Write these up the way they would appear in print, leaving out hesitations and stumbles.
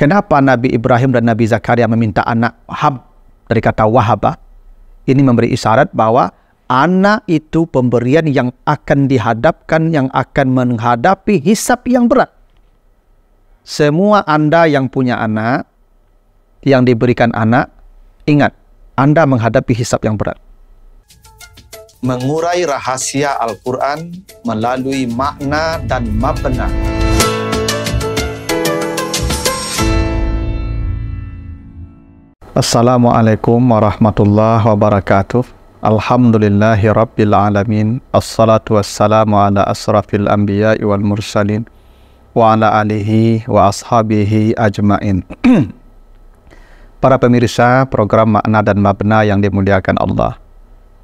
Kenapa Nabi Ibrahim dan Nabi Zakaria meminta anak hab dari kata wahaba? Ini memberi isyarat bahwa anak itu pemberian yang akan dihadapkan, yang akan menghadapi hisab yang berat. Semua Anda yang punya anak, yang diberikan anak, ingat, Anda menghadapi hisab yang berat. Mengurai rahasia Al-Quran melalui makna dan mabna. Assalamualaikum warahmatullahi wabarakatuh. Alhamdulillahi rabbil alamin. Assalatu wassalamu ala asrafil anbiya'i wal mursalin wa ala alihi wa ashabihi ajmain. Para pemirsa program Makna dan Mabna yang dimuliakan Allah,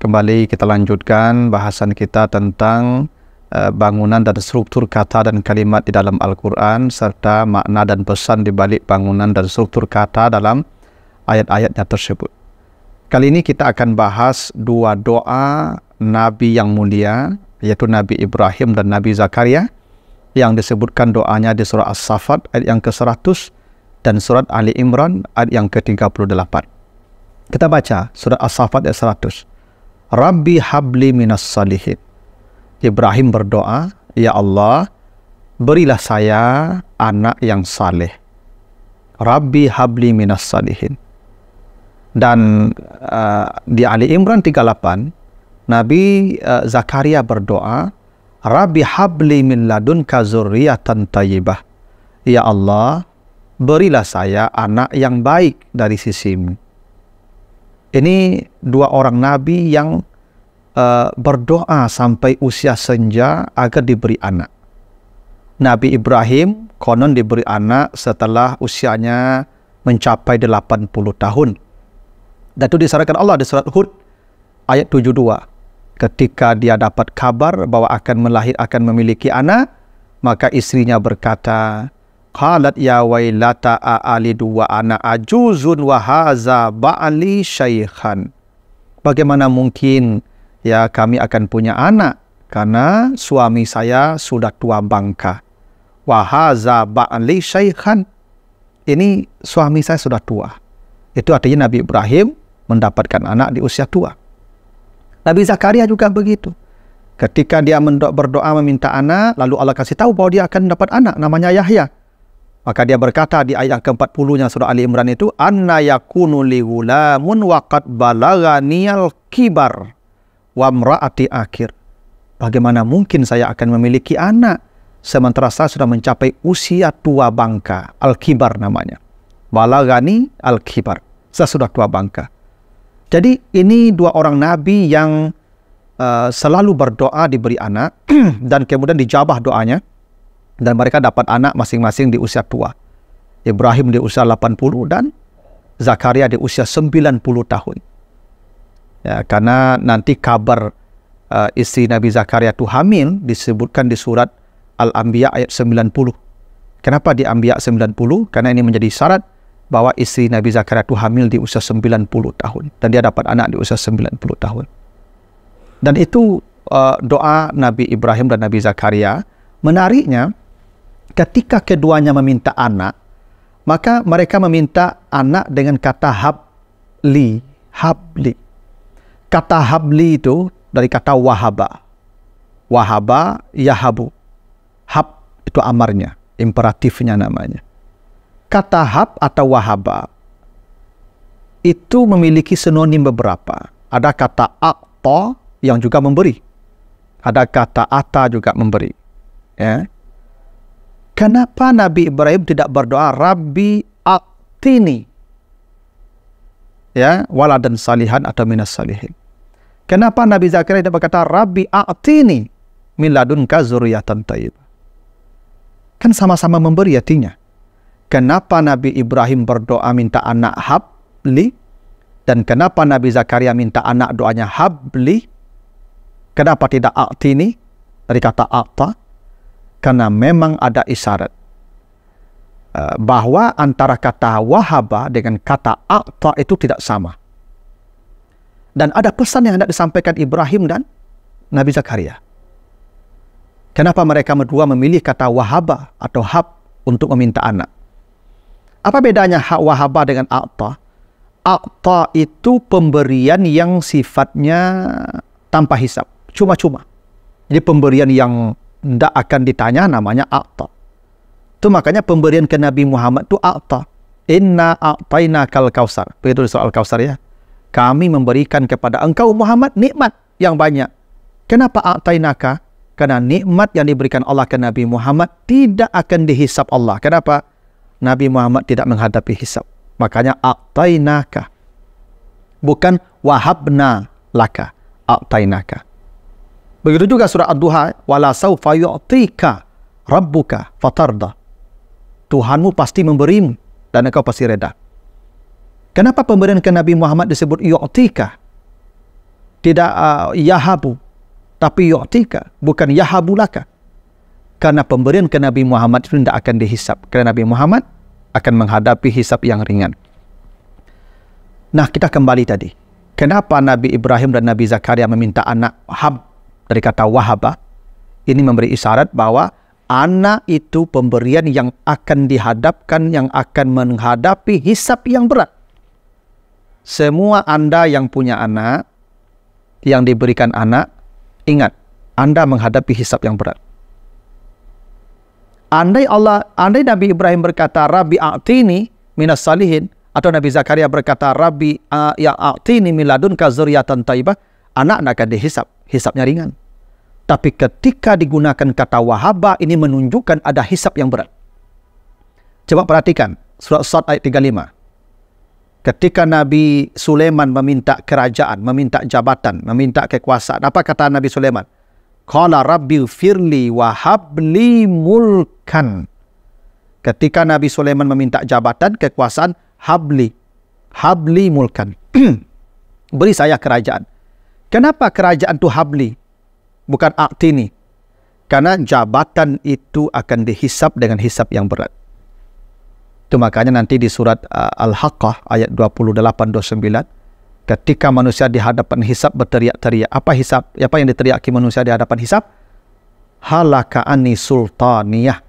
kembali kita lanjutkan bahasan kita tentang bangunan dan struktur kata dan kalimat di dalam Al-Quran, serta makna dan pesan di balik bangunan dan struktur kata dalam ayat-ayatnya tersebut. Kali ini kita akan bahas dua doa Nabi yang mulia, yaitu Nabi Ibrahim dan Nabi Zakaria, yang disebutkan doanya di surah As-Saffat ayat yang ke-100 dan surat Ali Imran ayat yang ke-38. Kita baca surat As-Saffat ayat 100. Rabbi habli minas salihin. Ibrahim berdoa, ya Allah, berilah saya anak yang saleh. Rabbi habli minas salihin. Dan di Ali Imran 38, Nabi Zakaria berdoa, Rabbi habli min ladunka zurriyatan tayyibah. Ya Allah, berilah saya anak yang baik dari sisimu. Ini dua orang Nabi yang berdoa sampai usia senja agar diberi anak. Nabi Ibrahim konon diberi anak setelah usianya mencapai 80 tahun. Dan itu disyaratkan Allah di surat Hud ayat 72. Ketika dia dapat kabar bahwa akan memiliki anak, maka istrinya berkata, qalat ya wailata a'alidu wa ana ajuzun wa haza ba'li syaikhan. Bagaimana mungkin ya kami akan punya anak, karena suami saya sudah tua bangka. Wa haza ba'li syaikhan. Ini suami saya sudah tua. Itu artinya Nabi Ibrahim mendapatkan anak di usia tua. Nabi Zakaria juga begitu. Ketika dia berdoa meminta anak, lalu Allah kasih tahu bahwa dia akan mendapat anak, namanya Yahya. Maka dia berkata di ayat ke-40-nya surah Ali Imran itu, anna yakunu li ghulamun wa qad balaghaniyal kibar wa imraati akhir. Bagaimana mungkin saya akan memiliki anak sementara saya sudah mencapai usia tua bangka? Al-kibar namanya. Balaghani al-kibar. Saya sudah tua bangka. Jadi ini dua orang Nabi yang selalu berdoa diberi anak dan kemudian dijabah doanya. Dan mereka dapat anak masing-masing di usia tua. Ibrahim di usia 80 dan Zakaria di usia 90 tahun. Ya, karena nanti kabar istri Nabi Zakaria itu hamil disebutkan di surat Al-Anbiya ayat 90. Kenapa di Anbiya 90? Karena ini menjadi syarat bahwa istri Nabi Zakaria itu hamil di usia 90 tahun. Dan dia dapat anak di usia 90 tahun. Dan itu doa Nabi Ibrahim dan Nabi Zakaria. Menariknya, ketika keduanya meminta anak, maka mereka meminta anak dengan kata habli. Habli. Kata habli itu dari kata wahaba. Wahaba, yahabu. Hab itu amarnya, imperatifnya namanya. Kata hab atau wahaba itu memiliki sinonim beberapa. Ada kata aqta yang juga memberi. Ada kata ata juga memberi. Ya. Kenapa Nabi Ibrahim tidak berdoa Rabbi a'tini, ya, waladan salihan atau minas salihin? Kenapa Nabi Zakaria tidak berkata Rabbi a'tini min ladunka zurriyatan thayyibah? Kan sama-sama memberi artinya. Kenapa Nabi Ibrahim berdoa minta anak habli, dan kenapa Nabi Zakaria minta anak doanya habli? Kenapa tidak a'tini dari kata a'ta? Karena memang ada isyarat bahwa antara kata wahaba dengan kata a'ta itu tidak sama. Dan ada pesan yang hendak disampaikan Ibrahim dan Nabi Zakaria. Kenapa mereka berdua memilih kata wahaba atau hab untuk meminta anak? Apa bedanya hak wahabah dengan a'ta? A'ta itu pemberian yang sifatnya tanpa hisab, cuma-cuma. Jadi pemberian yang tidak akan ditanya namanya a'ta. Itu makanya pemberian ke Nabi Muhammad itu a'ta. Inna a'tainakal kausar. Begitu soal kausar ya. Kami memberikan kepada engkau Muhammad nikmat yang banyak. Kenapa a'tainaka? Karena nikmat yang diberikan Allah ke Nabi Muhammad tidak akan dihisab Allah. Kenapa? Nabi Muhammad tidak menghadapi hisab. Makanya a'tainaka. Bukan wahabna laka. A'tainaka. Begitu juga surah Ad-Duha. Wala sawfa yu'tika rabbuka fatarda. Tuhanmu pasti memberimu dan engkau pasti reda. Kenapa pemberian ke Nabi Muhammad disebut yu'tika? Tidak yahabu. Tapi yu'tika, bukan yahabulaka. Karena pemberian ke Nabi Muhammad itu tidak akan dihisap. Karena Nabi Muhammad akan menghadapi hisap yang ringan. Nah, kita kembali tadi. Kenapa Nabi Ibrahim dan Nabi Zakaria meminta anak hab dari kata wahabah? Ini memberi isyarat bahwa anak itu pemberian yang akan dihadapkan, yang akan menghadapi hisap yang berat. Semua Anda yang punya anak, yang diberikan anak, ingat, Anda menghadapi hisab yang berat. Andai Nabi Ibrahim berkata, Rabbi a'tini minas salihin, atau Nabi Zakaria berkata, Rabbi a'tini min ladunka zuriyatan thayyibah, anak akan dihisab, hisabnya ringan. Tapi ketika digunakan kata wahabah, ini menunjukkan ada hisab yang berat. Coba perhatikan, surat Sad ayat 35. Ketika Nabi Sulaiman meminta kerajaan, meminta jabatan, meminta kekuasaan, apa kata Nabi Sulaiman? Qala rabbi firli wa habli mulkan. Ketika Nabi Sulaiman meminta jabatan, kekuasaan, habli mulkan. Beri saya kerajaan. Kenapa kerajaan itu habli? Bukan a'tini. Karena jabatan itu akan dihisab dengan hisab yang berat. Itu makanya nanti di surat Al-Haqqah ayat 28-29, ketika manusia di hadapan hisab berteriak-teriak. Apa hisab? Apa yang diteriaki manusia di hadapan hisab? Halaka anni sultaniyah.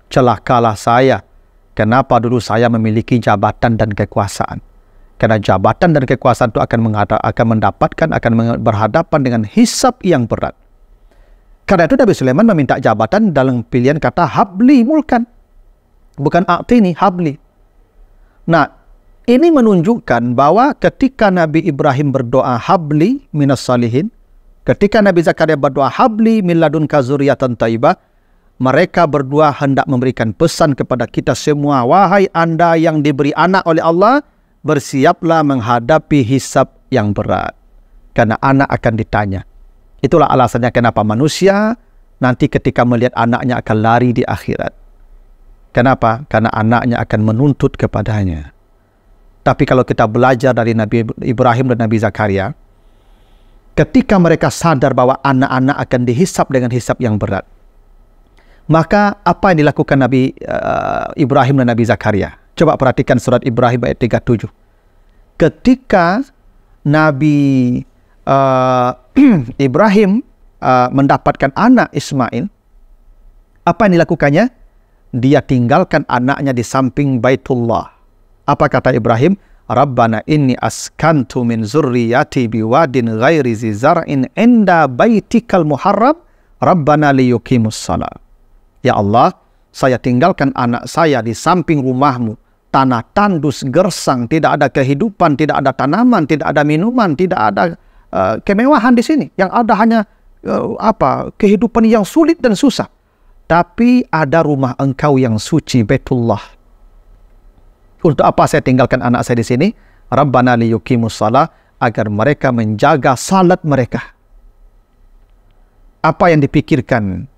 Celakalah saya. Kenapa dulu saya memiliki jabatan dan kekuasaan? Karena jabatan dan kekuasaan itu akan berhadapan dengan hisab yang berat. Karena itu Nabi Sulaiman meminta jabatan dalam pilihan kata habli mulkan. Bukan a'tini, habli. Nah, ini menunjukkan bahwa ketika Nabi Ibrahim berdoa habli minas salihin, ketika Nabi Zakaria berdoa habli min ladunka zuriyatan thayyibah, mereka berdua hendak memberikan pesan kepada kita semua, wahai Anda yang diberi anak oleh Allah, bersiaplah menghadapi hisab yang berat. Karena anak akan ditanya. Itulah alasannya kenapa manusia nanti ketika melihat anaknya akan lari di akhirat. Kenapa? Karena anaknya akan menuntut kepadanya. Tapi kalau kita belajar dari Nabi Ibrahim dan Nabi Zakaria, ketika mereka sadar bahwa anak-anak akan dihisap dengan hisap yang berat, maka apa yang dilakukan Nabi Ibrahim dan Nabi Zakaria? Coba perhatikan surat Ibrahim ayat 37. Ketika Nabi Ibrahim mendapatkan anak Ismail, apa yang dilakukannya? Dia tinggalkan anaknya di samping Baitullah. Apa kata Ibrahim? Rabbana inni askantu min zurriyati biwadin ghairi zi zar'in inda baitikal muharram Rabbana liyuqimus salat. Ya Allah, saya tinggalkan anak saya di samping rumahmu. Tanah tandus gersang, tidak ada kehidupan, tidak ada tanaman, tidak ada minuman, tidak ada kemewahan di sini. Yang ada hanya kehidupan yang sulit dan susah. Tapi ada rumah engkau yang suci, Baitullah. Untuk apa saya tinggalkan anak saya di sini? Rabbana liyuqimus shalah, agar mereka menjaga salat mereka. Apa yang dipikirkan?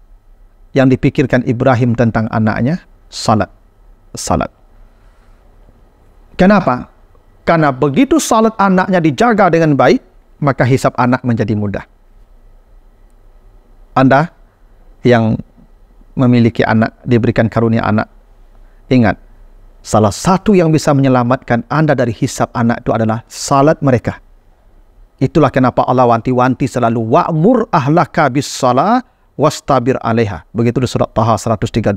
Yang dipikirkan Ibrahim tentang anaknya? Salat. Salat. Kenapa? Karena begitu salat anaknya dijaga dengan baik, maka hisab anak menjadi mudah. Anda yang memiliki anak, diberikan karunia anak, ingat, salah satu yang bisa menyelamatkan Anda dari hisab anak itu adalah salat mereka. Itulah kenapa Allah wanti-wanti selalu wa'mur ahlaka bis salah wastabir alaiha. Begitu di surat Taha 132.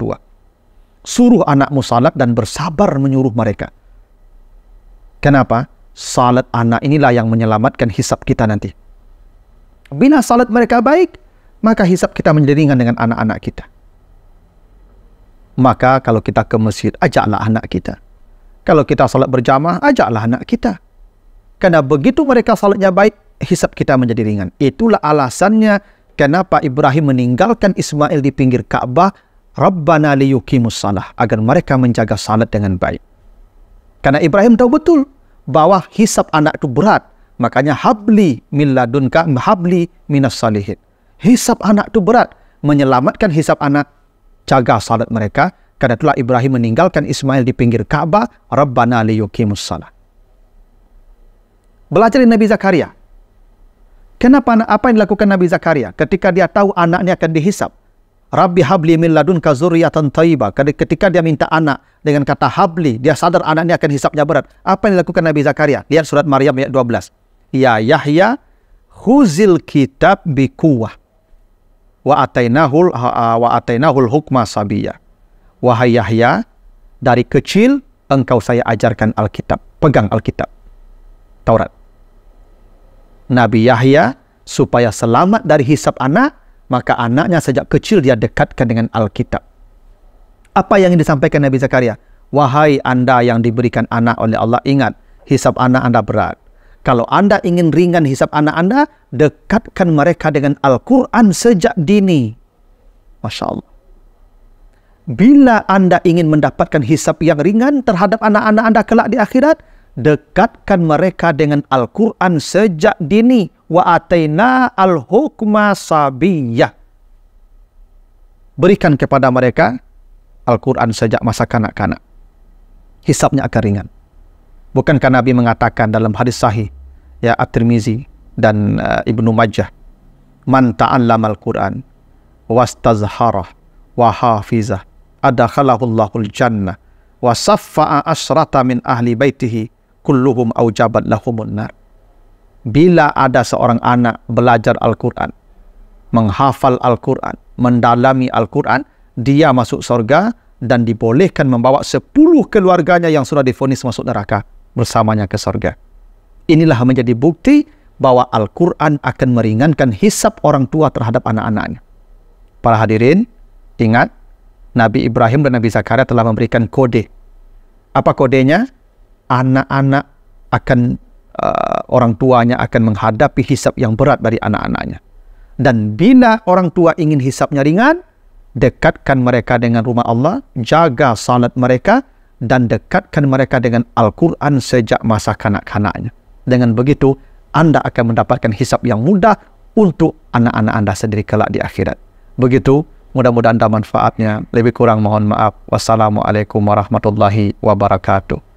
Suruh anakmu salat dan bersabar menyuruh mereka. Kenapa? Salat anak inilah yang menyelamatkan hisab kita nanti. Bila salat mereka baik, maka hisab kita menjadi ringan dengan anak-anak kita. Maka kalau kita ke masjid, ajaklah anak kita. Kalau kita salat berjamaah, ajaklah anak kita. Karena begitu mereka salatnya baik, hisab kita menjadi ringan. Itulah alasannya kenapa Ibrahim meninggalkan Ismail di pinggir Ka'bah, Rabbana liyuqimus salah, agar mereka menjaga salat dengan baik. Karena Ibrahim tahu betul bahwa hisab anak itu berat. Makanya habli min ladunka habli minas salihin. Hisab anak itu berat. Menyelamatkan hisab anak, jaga salat mereka. Karena itulah Ibrahim meninggalkan Ismail di pinggir Ka'bah, Rabbana liyuqimus salah. Belajar dari Nabi Zakaria. Kenapa, apa yang dilakukan Nabi Zakaria ketika dia tahu anaknya akan dihisab? Rabbi habli min ladunka zurriyatan thayyibah. Ketika dia minta anak dengan kata habli, dia sadar anaknya akan hisabnya berat. Apa yang dilakukan Nabi Zakaria? Lihat surat Maryam ayat 12. Ya Yahya khuzil kitab biquwwah wa atainahul hukma sabiyya. Wahai Yahya, dari kecil engkau saya ajarkan Alkitab. Pegang Alkitab, Taurat. Nabi Yahya supaya selamat dari hisab anak, maka anaknya sejak kecil dia dekatkan dengan Alkitab. Apa yang disampaikan Nabi Zakaria? Wahai anda yang diberikan anak oleh Allah, ingat, hisab anak anda berat. Kalau anda ingin ringan hisab anak anda, dekatkan mereka dengan Al-Quran sejak dini. Masya Allah. Bila anda ingin mendapatkan hisab yang ringan terhadap anak-anak anda kelak di akhirat, dekatkan mereka dengan Al-Quran sejak dini. Wa ataina al-hukma sabiyyah. Berikan kepada mereka Al-Quran sejak masa kanak-kanak. Hisabnya akan ringan. Bukankah Nabi mengatakan dalam hadis sahih, ya At-Tirmizi dan Ibnu Majah, man ta'allama al-Quran wastazharah wa hafizah adakhalahul jannah wa saffa'a asrata min ahli baitihi kulluhum aujabat lahumun nar. Bila ada seorang anak belajar Al-Quran, menghafal Al-Quran, mendalami Al-Quran, dia masuk surga dan dibolehkan membawa 10 keluarganya yang sudah divonis masuk neraka bersamanya ke surga. Inilah menjadi bukti bahwa Al-Quran akan meringankan hisab orang tua terhadap anak-anaknya. Para hadirin, ingat, Nabi Ibrahim dan Nabi Zakaria telah memberikan kode. Apa kodenya? Anak-anak akan orang tuanya akan menghadapi hisab yang berat dari anak-anaknya. Dan bila orang tua ingin hisabnya ringan, dekatkan mereka dengan rumah Allah, jaga salat mereka, dan dekatkan mereka dengan Al-Quran sejak masa kanak-kanaknya. Dengan begitu, anda akan mendapatkan hisab yang mudah untuk anak-anak anda sendiri kelak di akhirat. Begitu, mudah-mudahan ada manfaatnya. Lebih kurang mohon maaf. Wassalamualaikum warahmatullahi wabarakatuh.